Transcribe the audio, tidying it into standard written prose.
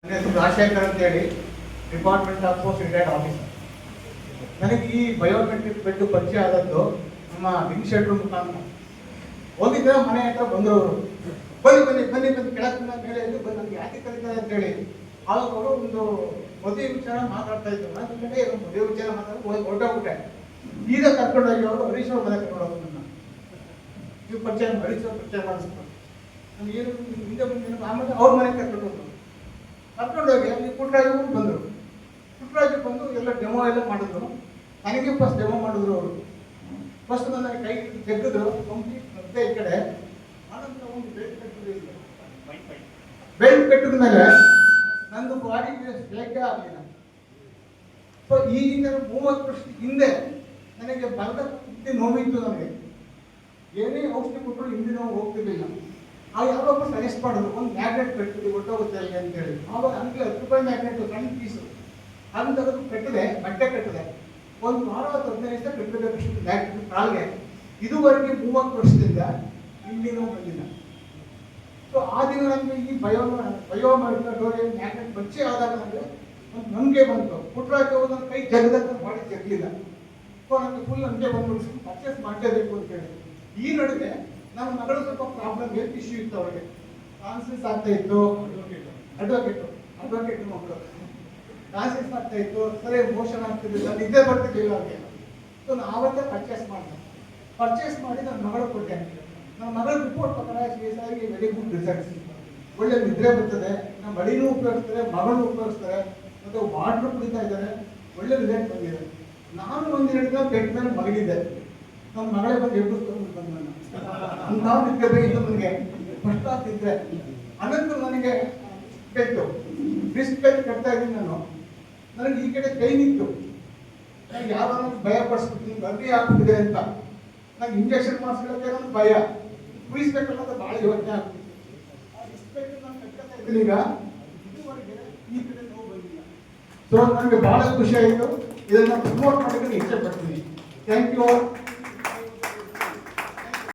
ನನ್ನ ಹೆಸರು ರಾಜಶೇಖರ್ ಅಂತೇಳಿ, department of post retired officer. ನನಗೆ ಈ ಬಯೋಮೆಟ್ರಿಕ್ ಬೆಡ್ ಪರಿಚಯ ಆದದ್ದು ನಮ್ಮ ವಿಂಗ್ ಶೆಟ್ರು ಮುಖಾಂತರ. ಹೋಗಿದ್ದೆ ಮನೆ ಹತ್ರ ಬಂದವರು, ಬನ್ನಿ ಬನ್ನಿ ಬನ್ನಿ ಬಂದು ಕೆಳಗಿನ ಮೇಲೆ ಎದ್ದು ಬಂದು ನನಗೆ ಯಾಕೆ ಕರೀತಾರೆ ಅಂತೇಳಿ. ಆವಾಗ ಅವರು ಒಂದು ಮದುವೆ ವಿಚಾರ ಮಾತಾಡ್ತಾ ಇದ್ರು. ನಾನು ಕಡೆ ಮದುವೆ ವಿಚಾರ ಮಾತಾಡಿ ಹೊರಟೋಗ್ಬಿಟ್ಟೆ. ಈಗ ಕರ್ಕೊಂಡೋಗಿ ಅವರು ಹರೀಶ್ ಅವ್ರ ಮನೆ ಕರ್ಕೊಂಡೋಗಿ ನನ್ನ ನೀವು ಪರಿಚಯ ಹರೀಶ್ ಅವ್ರ ಪರಿಚಯ ಮಾಡಿಸ್ತಾರೆ. ನಾನು ಏನು ಹಿಂದೆ ಬಂದು ಆಮೇಲೆ ಅವ್ರ ಮನೆಗೆ ಕರ್ಕೊಂಡೋದ್ರು. ಕರ್ಕೊಂಡೋಗಿ ಅಲ್ಲಿ ಪುಟ್ಟರಾಜು ಬಂದರು. ಪುಟ್ಟರಾಜು ಬಂದು ಎಲ್ಲ ಡೆಮೋ ಎಲ್ಲ ಮಾಡಿದ್ರು. ನನಗೆ ಫಸ್ಟ್ ಡೆಮೋ ಮಾಡಿದ್ರು ಅವರು. ಫಸ್ಟ್ ನನ್ನ ಕೈ ತೆಗೆದ್ರು ಕಂಪ್ಲೀಟ್ ಮತ್ತೆ ಈ ಕಡೆ. ಆನಂತರ ಒಂದು ಬೆಲ್ಟ್ ಕಟ್ಟಿದ ಮೇಲೆ ನಂದು ಬಾಡಿಗೆ ಬೇಕೇ ಆಗಲಿಲ್ಲ. ಸೊ ಈಗಿನ 30 ವರ್ಷದ ಹಿಂದೆ ನನಗೆ ಬರದ ನೋವಿತ್ತು. ನನಗೆ ಏನೇ ಔಷಧಿ ಕೊಟ್ಟರು ಹಿಂದೆ ನೋವು ಹೋಗ್ತಿರ್ಲಿಲ್ಲ. ಆ ಯಾರೊಬ್ಬ ಸಜೆಸ್ಟ್ ಮಾಡಿದ್ರು, ಒಂದು ಮ್ಯಾಗ್ನೆಟ್ ಕಟ್ಟಿದೆ ಒಟ್ಟೋಗುತ್ತೆ ಅಲ್ಲಿ ಅಂತೇಳಿ. ಆವಾಗ ನನಗೆ 10 ರೂಪಾಯಿ ಮ್ಯಾಗ್ನೆಟ್ ಸಣ್ಣ ಪೀಸು ಅದನ್ನು ತೆಗೆದು ಕಟ್ಟಿದೆ, ಬಟ್ಟೆ ಕಟ್ಟಿದೆ. ಒಂದು ವಾರ 15 ದಿವಸ ಕಟ್ಟಬೇಕಷ್ಟು ಮ್ಯಾಗ್ನೆಟ್ ಕಾಲ್ಗೆ. ಇದುವರೆಗೆ 30 ವರ್ಷದಿಂದ ಇಲ್ಲಿ ನೋವು ಬಂದಿಲ್ಲ. ಸೊ ಆ ದಿನ ನನಗೆ ಈ ಬಯೋಮೆಟ್ರಿಕ್ ಮ್ಯಾಗ್ನೆಟ್ ಪರಿಚಯ ಆದಾಗ ನನಗೆ ಒಂದು ನಂಬಿಕೆ ಬಂತು. ಪುಟ್ಟರಾಜು ನನ್ನ ಕೈ ಜಗದಂತ ಮಾಡಿ ಜಗಲಿಲ್ಲ. ಸೊ ನನಗೆ ಫುಲ್ ನಂಬಿಕೆ ಬಂದ್ಬಿಟ್ಟು ಪರ್ಚೇಸ್ ಮಾಡಲೇಬೇಕು ಅಂತೇಳಿ. ಈ ನಡುವೆ ನನ್ನ ಮಗಳು ಸ್ವಲ್ಪ ಪ್ರಾಬ್ಲಮ್, ಹೆಲ್ತ್ ಇಶ್ಯೂ ಇತ್ತು. ಅವರಿಗೆ ಕಾನ್ಸಿಯಸ್ ಆಗ್ತಾ ಇತ್ತು. ಅಡ್ವೊಕೇಟ್ ಮಕ್ಕಳು ಕಾನ್ಸಿಯಸ್ ಆಗ್ತಾ ಇತ್ತು. ಸರಿ ಮೋಷನ್ ಆಗ್ತಿದ್ದಿಲ್ಲ, ನಿದ್ದೆ ಬರ್ತಿರ್ಲಿಲ್ಲ ಅವ್ರಿಗೆ. ಸೊ ನಾವತ್ತೇ ಪರ್ಚೇಸ್ ಮಾಡಿ ನನ್ನ ಮಗಳು ಕೊಟ್ಟೆ. ನಮ್ಮ ಮಗಳ ರಿಪೋರ್ಟ್ ಪ್ರಕಾರ ಸಾರಿಗೆ ವೆರಿ ಗುಡ್ ರಿಸಲ್ಟ್ಸ್. ಒಳ್ಳೆ ನಿದ್ರೆ ಬರ್ತದೆ, ನಮ್ಮ ಮಡಿನೂ ಉಪಯೋಗಿಸ್ತಾರೆ, ಮಗಳು ಉಪಯೋಗಿಸ್ತಾರೆ, ಮತ್ತು ವಾಟರ್ ಕುಡಿತಾ ಇದ್ದಾರೆ. ಒಳ್ಳೆ ರಿಸಲ್ಟ್ ಬಂದಿದೆ. ನಾನು ಒಂದೆರಡು ದಿನ ಬೆಡ್ ಮೇಲೆ ಮಲಗಿದ್ದೆ. ನನ್ನ ಮಗಳೇ ಬಂದು ಎಬ್ಬಿಸ್ಕೊಂಡು ಬಂದು ನಾವು ನಿದ್ದೆ ಬೇಕಿತ್ತು. ನನಗೆ ಕಷ್ಟ ಆಗ್ತಿದ್ರೆ ಅನಂತರ ನನಗೆ ಬೆಟ್ಟು ರಿಸ್ಟ್ ಬೆಲ್ಟ್ ಕಟ್ತಾ ಇದ್ದೀನಿ ನಾನು. ನನಗೆ ಈ ಕಡೆ ಕೈ ನಿಂತು ನನಗೆ ಯಾರು ಭಯ ಪಡಿಸ್ಬಿಡ್ತೀನಿ, ಗರ್ಭಿ ಆಗ್ಬಿಟ್ಟಿದೆ ಅಂತ. ನಂಗೆ ಇಂಜೆಕ್ಷನ್ ಮಾಡಿಸ್ಕೊಳ್ಳೋಕೆ ಒಂದು ಭಯ, ಕುಡಿಸ್ಬೇಕನ್ನೋದು ಭಾಳ ಯೋಚನೆ ಆಗ್ತಿತ್ತು. ಆ ರಿಸ್ಟ್ ಬೆಲ್ಟ್ ನಾನು ಕಟ್ಕೊತಾ ಇದ್ದೀನಿ. ಈಗ ಇದುವರೆಗೆ ಈ ಕಡೆ ನೋವು ಬಂದಿಲ್ಲ. ಸೊ ನನಗೆ ಭಾಳ ಖುಷಿ ಆಯಿತು. ಇದನ್ನು ಪ್ರಮೋಟ್ ಮಾಡೋಕ್ಕೆ ಇಷ್ಟಪಡ್ತೀನಿ. Thank you.